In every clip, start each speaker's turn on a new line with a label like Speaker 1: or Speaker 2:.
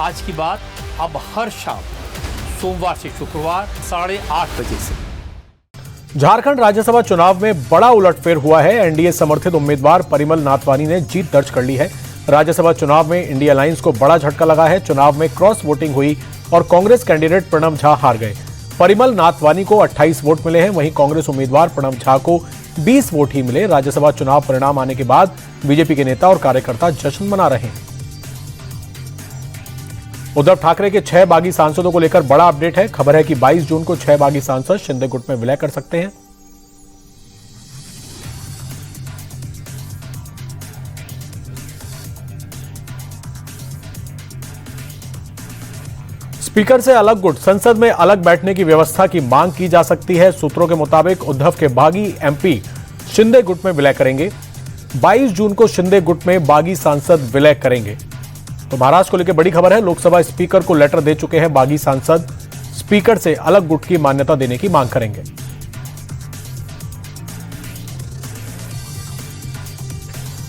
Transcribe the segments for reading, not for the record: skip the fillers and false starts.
Speaker 1: आज की बात अब हर शाम सोमवार से शुक्रवार 8:30 बजे से।
Speaker 2: झारखंड राज्यसभा चुनाव में बड़ा उलटफेर हुआ है। एनडीए समर्थित उम्मीदवार परिमल नाथवानी ने जीत दर्ज कर ली है। राज्यसभा चुनाव में इंडिया अलायंस को बड़ा झटका लगा है। चुनाव में क्रॉस वोटिंग हुई और कांग्रेस कैंडिडेट प्रणब झा हार गए। परिमल नाथवानी को 28 वोट मिले हैं, वहीं कांग्रेस उम्मीदवार प्रणब झा को 20 वोट ही मिले। राज्यसभा चुनाव परिणाम आने के बाद बीजेपी के नेता और कार्यकर्ता जश्न मना रहे हैं। उद्धव ठाकरे के 6 बागी सांसदों को लेकर बड़ा अपडेट है। खबर है कि 22 जून को 6 बागी सांसद शिंदे गुट में विलय कर सकते हैं। स्पीकर से अलग गुट, संसद में अलग बैठने की व्यवस्था की मांग की जा सकती है। सूत्रों के मुताबिक उद्धव के बागी एमपी शिंदे गुट में विलय करेंगे। 22 जून को शिंदे गुट में बागी सांसद विलय करेंगे। तो महाराष्ट्र को लेकर बड़ी खबर है। लोकसभा स्पीकर को लेटर दे चुके हैं बागी सांसद। स्पीकर से अलग गुट की मान्यता देने की मांग करेंगे।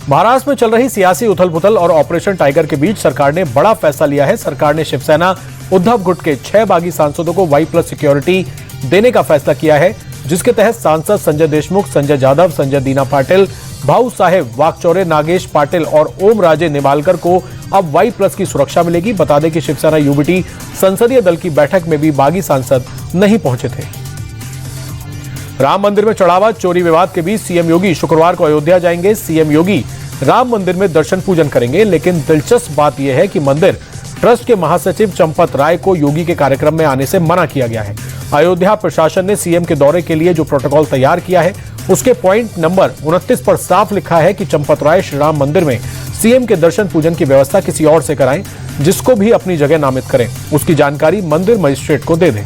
Speaker 2: महाराष्ट्र में चल रही सियासी उथल-पुथल और ऑपरेशन टाइगर के बीच सरकार ने बड़ा फैसला लिया है। सरकार ने शिवसेना उद्धव गुट के 6 बागी सांसदों को Y+ सिक्योरिटी देने का फैसला किया है, जिसके तहत सांसद संजय देशमुख, संजय जाधव, संजय दीना पाटिल, भाऊ साहेब वाकचौरे, नागेश पाटिल और ओम राजे निंबालकर को अब Y+ की सुरक्षा मिलेगी। बता दें कि शिवसेना यूबीटी संसदीय दल की बैठक में भी बागी सांसद नहीं पहुंचे थे। राम मंदिर में चढ़ावा चोरी विवाद के बीच सीएम योगी शुक्रवार को अयोध्या जाएंगे। सीएम योगी राम मंदिर में दर्शन पूजन करेंगे, लेकिन दिलचस्प बात यह है कि मंदिर ट्रस्ट के महासचिव चंपत राय को योगी के कार्यक्रम में आने से मना किया गया है। अयोध्या प्रशासन ने सीएम के दौरे के लिए जो प्रोटोकॉल तैयार किया है, उसके पॉइंट नंबर 29 पर साफ लिखा है कि चंपत राय श्री राम मंदिर में सीएम के दर्शन पूजन की व्यवस्था किसी और से कराएं, जिसको भी अपनी जगह नामित करें। उसकी जानकारी मंदिर मजिस्ट्रेट को दे दें।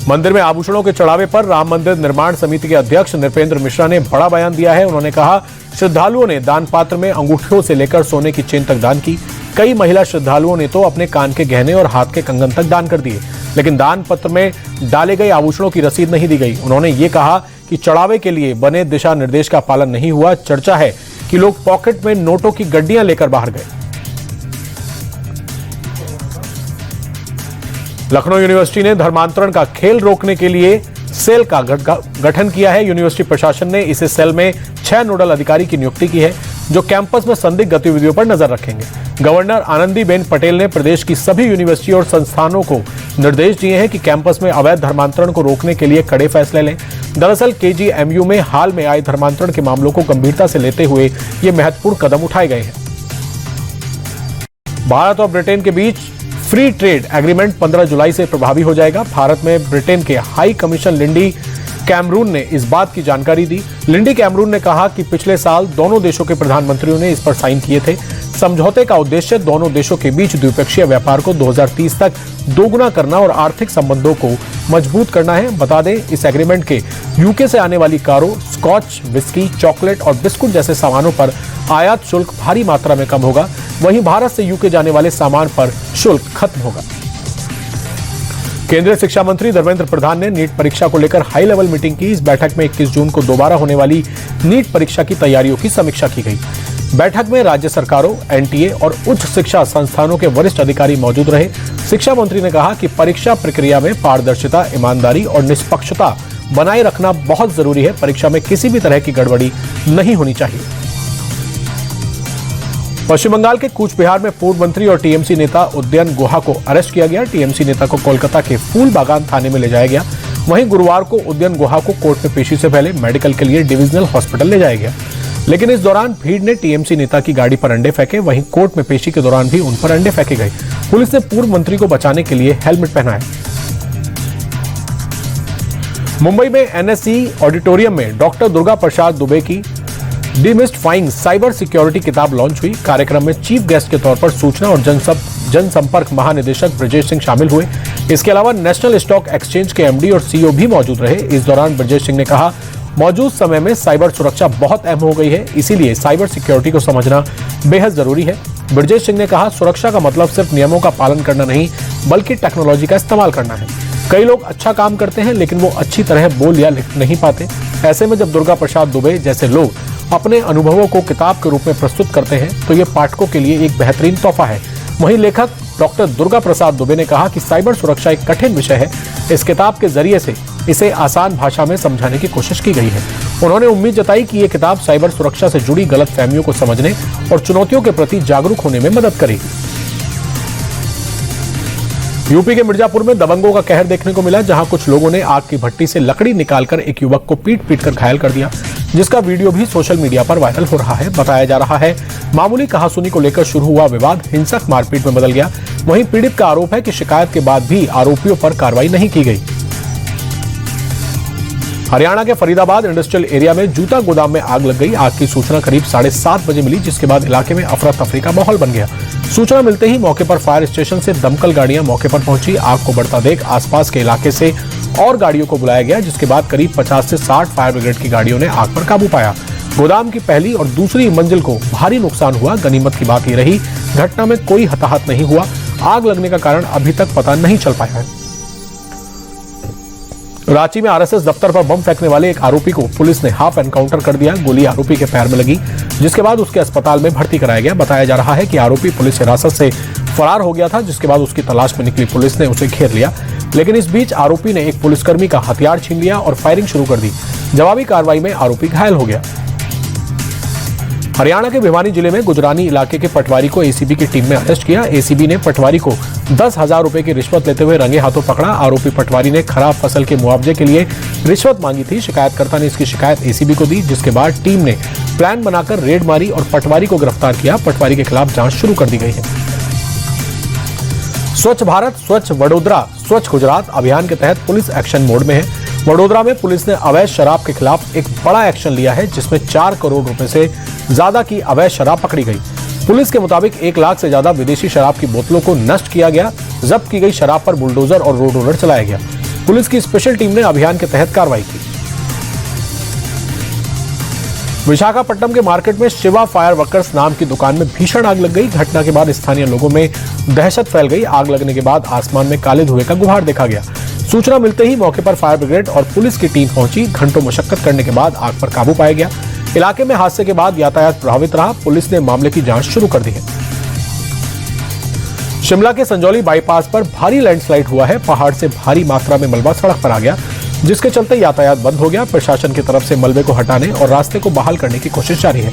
Speaker 2: मंदिर में आभूषणों के चढ़ावे पर राम मंदिर निर्माण समिति के अध्यक्ष नृपेंद्र मिश्रा ने बड़ा बयान दिया है। उन्होंने कहा, श्रद्धालुओं ने दान पात्र में अंगूठियों से लेकर सोने की चेन तक दान की। कई महिला श्रद्धालुओं ने तो अपने कान के गहने और हाथ के कंगन तक दान कर दिए, लेकिन दान पत्र में डाले गए आभूषणों की रसीद नहीं दी गई। उन्होंने ये कहा कि चढ़ावे के लिए बने दिशा निर्देश का पालन नहीं हुआ। चर्चा है कि लोग पॉकेट में नोटों की गड्डियां लेकर बाहर गए। लखनऊ यूनिवर्सिटी ने धर्मांतरण का खेल रोकने के लिए सेल का गठन किया है। यूनिवर्सिटी प्रशासन ने इस सेल में 6 नोडल अधिकारी की नियुक्ति की है, जो कैंपस में संदिग्ध गतिविधियों पर नजर रखेंगे। गवर्नर आनंदीबेन पटेल ने प्रदेश की सभी यूनिवर्सिटी और संस्थानों को निर्देश दिए हैं कि कैंपस में अवैध धर्मांतरण को रोकने के लिए कड़े फैसले लें। दरअसल KGMU में हाल में आए धर्मांतरण के मामलों को गंभीरता से लेते हुए ये महत्वपूर्ण कदम उठाए गए हैं। भारत और ब्रिटेन के बीच फ्री ट्रेड एग्रीमेंट 15 जुलाई से प्रभावी हो जाएगा। भारत में ब्रिटेन के हाई कमीशन लिंडी कैमरून ने इस बात की जानकारी दी। लिंडी कैमरून ने कहा कि पिछले साल दोनों देशों के प्रधानमंत्रियों ने इस पर साइन किए थे। समझौते का उद्देश्य दोनों देशों के बीच द्विपक्षीय व्यापार को 2030 तक दोगुना करना और आर्थिक संबंधों को मजबूत करना है। बता दें, इस एग्रीमेंट के यूके से आने वाली कारों, स्कॉच, विस्की, चॉकलेट और बिस्कुट जैसे सामानों पर आयात शुल्क भारी मात्रा में कम होगा। वहीं भारत से यूके जाने वाले सामान पर शुल्क खत्म होगा। केंद्रीय शिक्षा मंत्री धर्मेंद्र प्रधान ने नीट परीक्षा को लेकर हाई लेवल मीटिंग की। इस बैठक में 21 जून को दोबारा होने वाली नीट परीक्षा की तैयारियों की समीक्षा की गई। बैठक में राज्य सरकारों, एनटीए और उच्च शिक्षा संस्थानों के वरिष्ठ अधिकारी मौजूद रहे। शिक्षा मंत्री ने कहा कि परीक्षा प्रक्रिया में पारदर्शिता, ईमानदारी और निष्पक्षता बनाए रखना बहुत जरूरी है। परीक्षा में किसी भी तरह की गड़बड़ी नहीं होनी चाहिए। पश्चिम बंगाल के कूच बिहार में पूर्व मंत्री और टीएमसी नेता उदयन गुहा को अरेस्ट किया गया। टीएमसी नेता को कोलकाता के फूल बागान थाने में ले जाया गया। वहीं गुरुवार को उदयन गुहा को कोर्ट में पेशी से पहले मेडिकल के लिए डिविजनल हॉस्पिटल ले जाया गया, लेकिन इस दौरान भीड़ ने टीएमसी नेता की गाड़ी पर अंडे फेंके। वहीं कोर्ट में पेशी के दौरान भी उन पर अंडे फेंके गए। पुलिस ने पूर्व मंत्री को बचाने के लिए हेलमेट पहनाया। मुंबई में NSE ऑडिटोरियम में डॉक्टर दुर्गा प्रसाद दुबे की डिमिस्टिफाइंग साइबर सिक्योरिटी किताब लॉन्च हुई। कार्यक्रम में चीफ गेस्ट के तौर पर सूचना और जनसंपर्क महानिदेशक ब्रजेश सिंह शामिल हुए। इसके अलावा नेशनल स्टॉक एक्सचेंज के MD और CEO भी मौजूद रहे। इस दौरान ब्रजेश सिंह ने कहा, मौजूद समय में साइबर सुरक्षा बहुत अहम हो गई है, इसीलिए साइबर सिक्योरिटी को समझना बेहद जरूरी है। ब्रजेश सिंह ने कहा, सुरक्षा का मतलब सिर्फ नियमों का पालन करना नहीं, बल्कि टेक्नोलॉजी का इस्तेमाल करना है। कई लोग अच्छा काम करते हैं, लेकिन वो अच्छी तरह बोल या लिख नहीं पाते। ऐसे में जब दुर्गा प्रसाद दुबे जैसे लोग अपने अनुभवों को किताब के रूप में प्रस्तुत करते हैं तो ये पाठकों के लिए एक बेहतरीन तोहफा है। वहीं लेखक डॉक्टर दुर्गा प्रसाद दुबे ने कहा कि साइबर सुरक्षा एक कठिन विषय है। इस किताब के जरिए से इसे आसान भाषा में समझाने की कोशिश की गई है। उन्होंने उम्मीद जताई कि ये किताब साइबर सुरक्षा से जुड़ी गलतफहमियों को समझने और चुनौतियों के प्रति जागरूक होने में मदद करेगी। यूपी के मिर्जापुर में दबंगों का कहर देखने को मिला, जहां कुछ लोगों ने आग की भट्टी से लकड़ी निकालकर एक युवक को पीट कर घायल कर दिया, जिसका वीडियो भी सोशल मीडिया पर वायरल हो रहा है। बताया जा रहा है मामूली कहासुनी को लेकर शुरू हुआ विवाद हिंसक मारपीट में बदल गया। वहीं पीड़ित का आरोप है कि शिकायत के बाद भी आरोपियों पर कार्रवाई नहीं की गई। हरियाणा के फरीदाबाद इंडस्ट्रियल एरिया में जूता गोदाम में आग लग गई। आग की सूचना करीब 7:30 बजे मिली, जिसके बाद इलाके में अफरा तफरी का माहौल बन गया। सूचना मिलते ही मौके पर फायर स्टेशन से दमकल गाड़ियां मौके पर पहुंची। आग को बढ़ता देख आसपास के इलाके से और गाड़ियों को बुलाया गया, जिसके बाद करीब 50 से 60 फायर ब्रिगेड की गाड़ियों ने आग पर काबू पाया। गोदाम की पहली और दूसरी मंजिल को भारी नुकसान हुआ। गनीमत की बात यह रही घटना में कोई हताहत नहीं हुआ। आग लगने का कारण अभी तक पता नहीं चल पाया है। रांची में आरएसएस दफ्तर पर बम फेंकने वाले एक आरोपी को पुलिस ने हाफ एनकाउंटर कर दिया। गोली आरोपी के पैर में लगी, जिसके बाद उसके अस्पताल में भर्ती कराया गया। बताया जा रहा है कि आरोपी पुलिस हिरासत से फरार हो गया था, जिसके बाद उसकी तलाश में निकली पुलिस ने उसे घेर लिया। लेकिन इस बीच आरोपी ने एक पुलिसकर्मी का हथियार छीन लिया और फायरिंग शुरू कर दी। जवाबी कार्रवाई में आरोपी घायल हो गया। हरियाणा के भिवानी जिले में गुजरानी इलाके के पटवारी को एसीबी की टीम ने अरेस्ट किया। एसीबी ने पटवारी को 10,000 रुपए की रिश्वत लेते हुए रंगे हाथों पकड़ा। आरोपी पटवारी ने खराब फसल के मुआवजे के लिए रिश्वत मांगी थी। शिकायतकर्ता ने इसकी शिकायत एसीबी को दी, जिसके बाद टीम ने प्लान बनाकर रेड मारी और पटवारी को गिरफ्तार किया। पटवारी के खिलाफ जांच शुरू कर दी गई है। स्वच्छ भारत, स्वच्छ वडोदरा, स्वच्छ गुजरात अभियान के तहत पुलिस एक्शन मोड में है। वडोदरा में पुलिस ने अवैध शराब के खिलाफ एक बड़ा एक्शन लिया है, जिसमें 4 करोड़ रुपए से ज्यादा की अवैध शराब पकड़ी गई। पुलिस के मुताबिक 1 लाख से ज्यादा विदेशी शराब की बोतलों को नष्ट किया गया। जब्त की गई शराब पर बुलडोजर और रोड रोलर चलाया गया। पुलिस की स्पेशल टीम ने अभियान के तहत कार्रवाई की। विशाखापट्टनम के मार्केट में शिवा फायर वर्कर्स नाम की दुकान में भीषण आग लग गई। घटना के बाद स्थानीय लोगों में दहशत फैल गई। आग लगने के बाद आसमान में काले धुएं का गुहार देखा गया। सूचना मिलते ही मौके पर फायर ब्रिगेड और पुलिस की टीम पहुंची। घंटों मशक्कत करने के बाद आग पर काबू पाया गया। इलाके में हादसे के बाद यातायात प्रभावित रहा। पुलिस ने मामले की जांच शुरू कर दी है। शिमला के संजौली बाईपास पर भारी लैंडस्लाइड हुआ है। पहाड़ से भारी मात्रा में मलबा सड़क पर आ गया, जिसके चलते यातायात बंद हो गया। प्रशासन की तरफ से मलबे को हटाने और रास्ते को बहाल करने की कोशिश जारी है।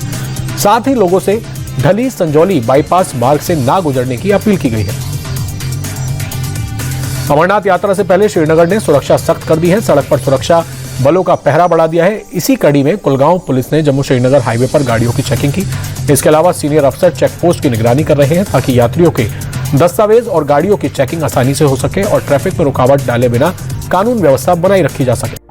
Speaker 2: साथ ही लोगों से ढली संजौली बाईपास मार्ग से ना गुजरने की अपील की गई है। अमरनाथ यात्रा से पहले श्रीनगर ने सुरक्षा सख्त कर दी है। सड़क पर सुरक्षा बलों का पहरा बढ़ा दिया है। इसी कड़ी में कुलगांव पुलिस ने जम्मू श्रीनगर हाईवे पर गाड़ियों की चेकिंग की। इसके अलावा सीनियर अफसर चेक पोस्ट की निगरानी कर रहे हैं, ताकि यात्रियों के दस्तावेज और गाड़ियों की चेकिंग आसानी से हो सके और ट्रैफिक में रुकावट डाले बिना कानून व्यवस्था बनाई रखी जा सके।